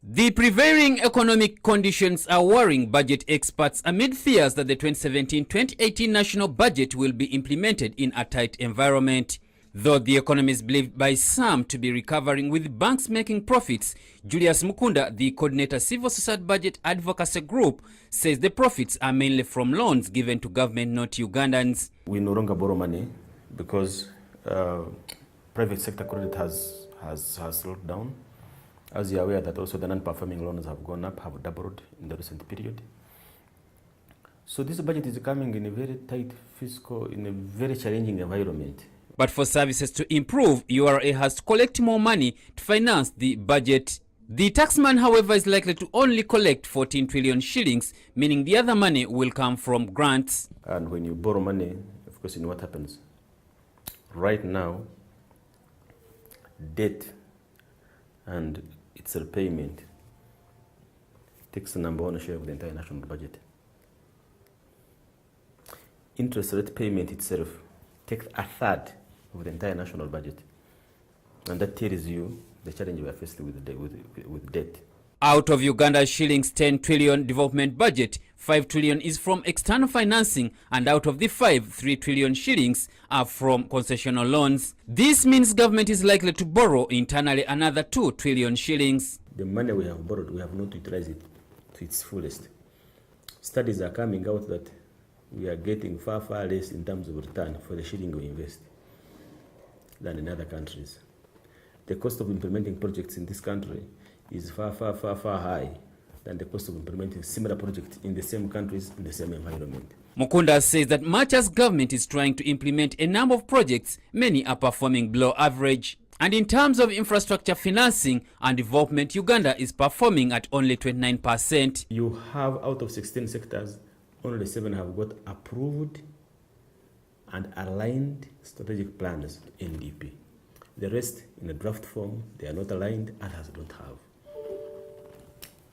The prevailing economic conditions are worrying budget experts amid fears that the 2017-2018 national budget will be implemented in a tight environment. Though the economy is believed by some to be recovering with banks making profits, Julius Mukunda, the coordinator Civil Society Budget Advocacy Group, says the profits are mainly from loans given to government, not Ugandans. We no longer borrow money because private sector credit has slowed down. As you are aware that also the non-performing loans have gone up, have doubled in the recent period. So this budget is coming in a very tight fiscal, in a very challenging environment. But for services to improve, URA has to collect more money to finance the budget. The taxman, however, is likely to only collect 14 trillion shillings, meaning the other money will come from grants. And when you borrow money, of course, you know what happens. Right now, debt and its repayment takes the #1 share of the entire national budget. Interest rate payment itself takes 1/3 of the entire national budget. And that tells you the challenge we are facing with debt. Out of Uganda's shillings 10 trillion development budget, 5 trillion is from external financing, and out of the 3 trillion shillings are from concessional loans. This means government is likely to borrow internally another 2 trillion shillings. The money we have borrowed, we have not utilized it to its fullest. Studies are coming out that we are getting far less in terms of return for the shilling we invest than in other countries. The cost of implementing projects in this country is far high than the cost of implementing similar projects in the same countries in the same environment. Mukunda says that much as government is trying to implement a number of projects, many are performing below average. And in terms of infrastructure financing and development, Uganda is performing at only 29%. You have out of 16 sectors, only 7 have got approved and aligned strategic plans, NDP. The rest, in a draft form, they are not aligned, others don't have.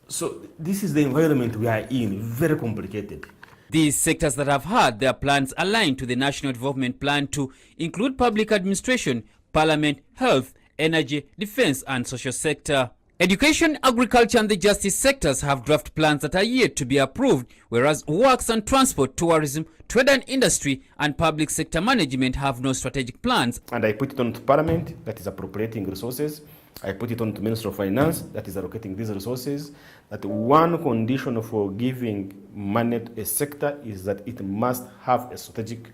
So this is the environment we are in, very complicated. These sectors that have had their plans aligned to the National Development Plan to include public administration, parliament, health, energy, defense and social sector. Education, agriculture and the justice sectors have draft plans that are yet to be approved, whereas works and transport, tourism, trade and industry and public sector management have no strategic plans. And I put it on to Parliament, that is appropriating resources. I put it on to Minister of Finance, that is allocating these resources. That one condition for giving money to a sector is that it must have a strategic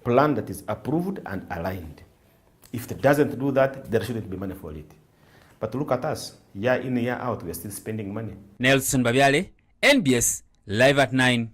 plan that is approved and aligned. If it doesn't do that, there shouldn't be money for it. But look at us, year in, year out, we are still spending money. Nelson Babyale, NBS, live at 9.